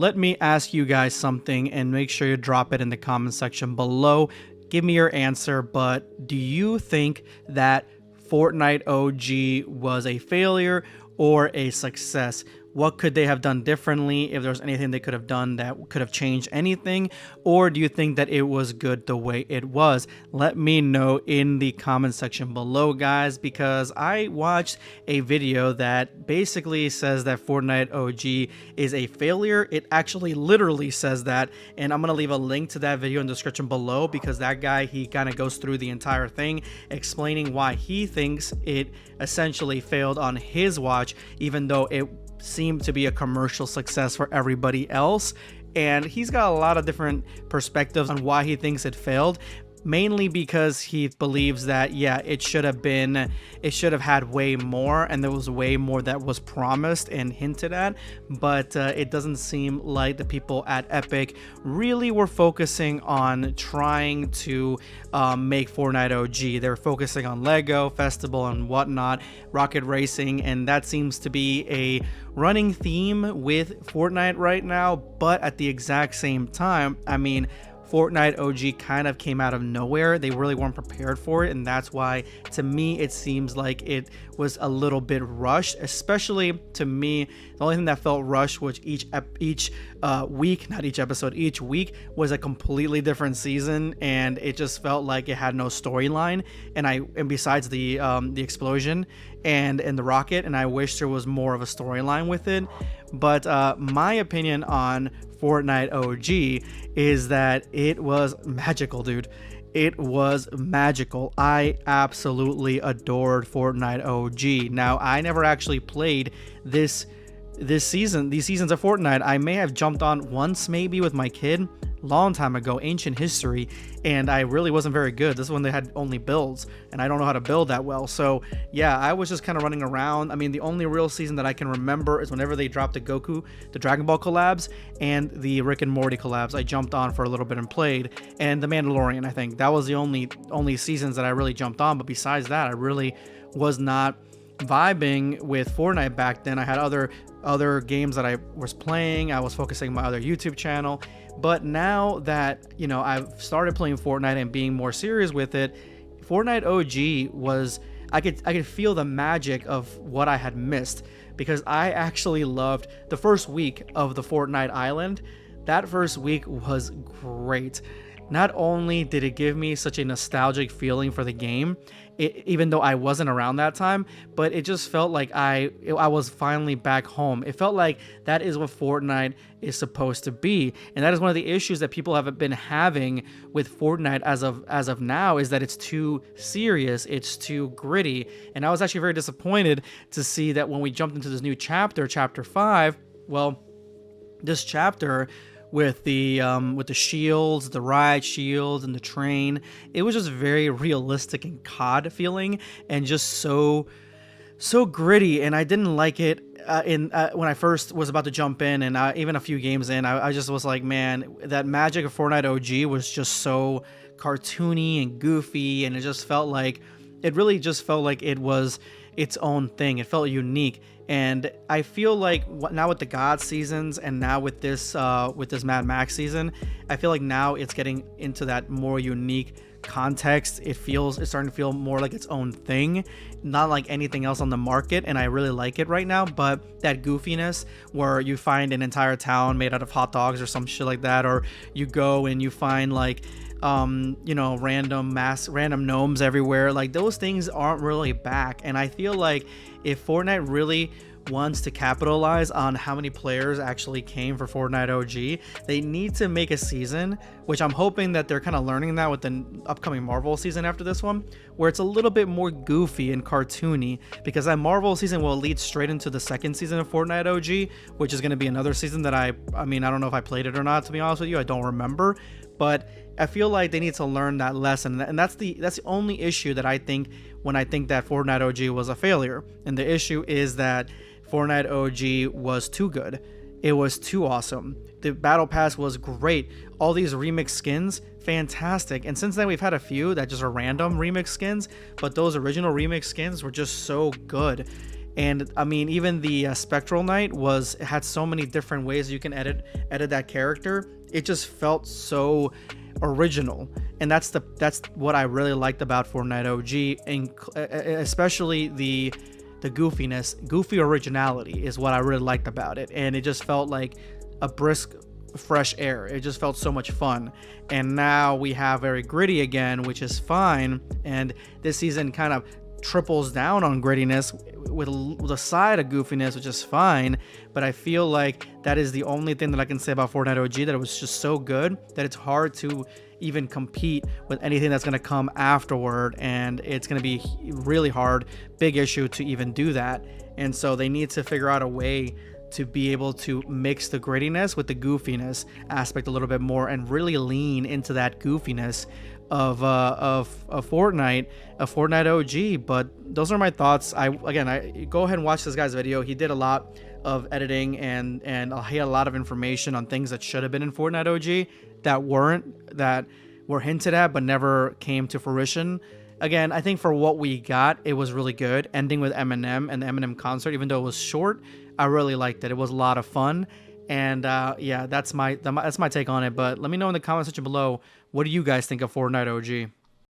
let me ask you guys something and make sure you drop it in the comment section below. Give me your answer, but do you think that Fortnite OG was a failure or a success? What could they have done differently? If there's anything they could have done that could have changed anything, or do you think that it was good the way it was? Let me know in the comment section below, guys, because I watched a video that basically says that Fortnite OG is a failure. It actually literally says that, and I'm gonna leave a link to that video in the description below, because that guy, he kind of goes through the entire thing explaining why he thinks it essentially failed on his watch, even though it seemed to be a commercial success for everybody else. And he's got a lot of different perspectives on why he thinks it failed, mainly because he believes that, yeah, it should have had way more, and there was way more that was promised and hinted at, but it doesn't seem like the people at Epic really were focusing on trying to make Fortnite OG. They're focusing on Lego, Festival, and whatnot, Rocket Racing, and that seems to be a running theme with Fortnite right now. But at the exact same time, I mean, Fortnite OG kind of came out of nowhere. They really weren't prepared for it, and that's why, to me, it seems like it was a little bit rushed. Especially to me, the only thing that felt rushed was each week, not each episode, each week was a completely different season, and it just felt like it had no storyline. And besides the explosion and the rocket, and I wish there was more of a storyline with it. But my opinion on Fortnite OG is that it was magical, dude. It was magical. I absolutely adored Fortnite OG. Now, I never actually played these seasons of Fortnite. I may have jumped on once, maybe with my kid, long time ago, ancient history, and I really wasn't very good. This is when they had only builds, and I don't know how to build that well. So yeah, I was just kind of running around. I mean, the only real season that I can remember is whenever they dropped the Goku, the Dragon Ball collabs, and the Rick and Morty collabs. I jumped on for a little bit and played, and the Mandalorian. I think that was the only seasons that I really jumped on. But besides that, I really was not vibing with Fortnite back then. I had other games that I was playing. I was focusing on my other YouTube channel. But now that, you know, I've started playing Fortnite and being more serious with it, Fortnite OG was, I could feel the magic of what I had missed, because I actually loved the first week of the Fortnite Island. That first week was great. Not only did it give me such a nostalgic feeling for the game, even though I wasn't around that time, but it just felt like I was finally back home. It felt like that is what Fortnite is supposed to be, and that is one of the issues that people have been having with Fortnite as of now, is that it's too serious, it's too gritty. And I was actually very disappointed to see that when we jumped into this new chapter, chapter 5, well, this chapter with the shields, the riot shields, and the train, it was just very realistic and COD feeling, and just so gritty. And I didn't like it when I first was about to jump in, and even a few games in, I just was like, man, that magic of Fortnite OG was just so cartoony and goofy, and it really just felt like it was its own thing. It felt unique. And I feel like now with the God seasons, and now with this Mad Max season, I feel like now it's getting into that more unique context. It's starting to feel more like its own thing, not like anything else on the market, and I really like it right now. But that goofiness where you find an entire town made out of hot dogs or some shit like that, or you go and you find like you know, random gnomes everywhere, like those things aren't really back. And I feel like if Fortnite really wants to capitalize on how many players actually came for Fortnite OG, they need to make a season, which I'm hoping that they're kind of learning that with the upcoming Marvel season after this one, where it's a little bit more goofy and cartoony, because that Marvel season will lead straight into the second season of Fortnite OG, which is going to be another season that I mean, I don't know if I played it or not, to be honest with you. I don't remember, but I feel like they need to learn that lesson, and that's the only issue that I think when I think that Fortnite OG was a failure. And the issue is that Fortnite OG was too good. It was too awesome. The battle pass was great. All these remix skins, fantastic. And since then we've had a few that just are random remix skins, but those original remix skins were just so good. And I mean, even the Spectral Knight was had so many different ways you can edit that character. It just felt so original, and that's what I really liked about Fortnite OG, and especially the goofy originality is what I really liked about it, and it just felt like a brisk fresh air. It just felt so much fun. And now we have very gritty again, which is fine, and this season kind of triples down on grittiness with a side of goofiness, which is fine. But I feel like that is the only thing that I can say about Fortnite OG, that it was just so good that it's hard to even compete with anything that's going to come afterward, and it's going to be really hard, big issue to even do that. And so they need to figure out a way to be able to mix the grittiness with the goofiness aspect a little bit more, and really lean into that goofiness of Fortnite, OG. But those are my thoughts. I go ahead and watch this guy's video. He did a lot of editing, and he had a lot of information on things that should have been in Fortnite OG that were hinted at but never came to fruition. Again, I think for what we got, it was really good. Ending with Eminem and the Eminem concert, even though it was short, I really liked it. It was a lot of fun. And yeah, that's my take on it. But let me know in the comment section below, what do you guys think of Fortnite OG?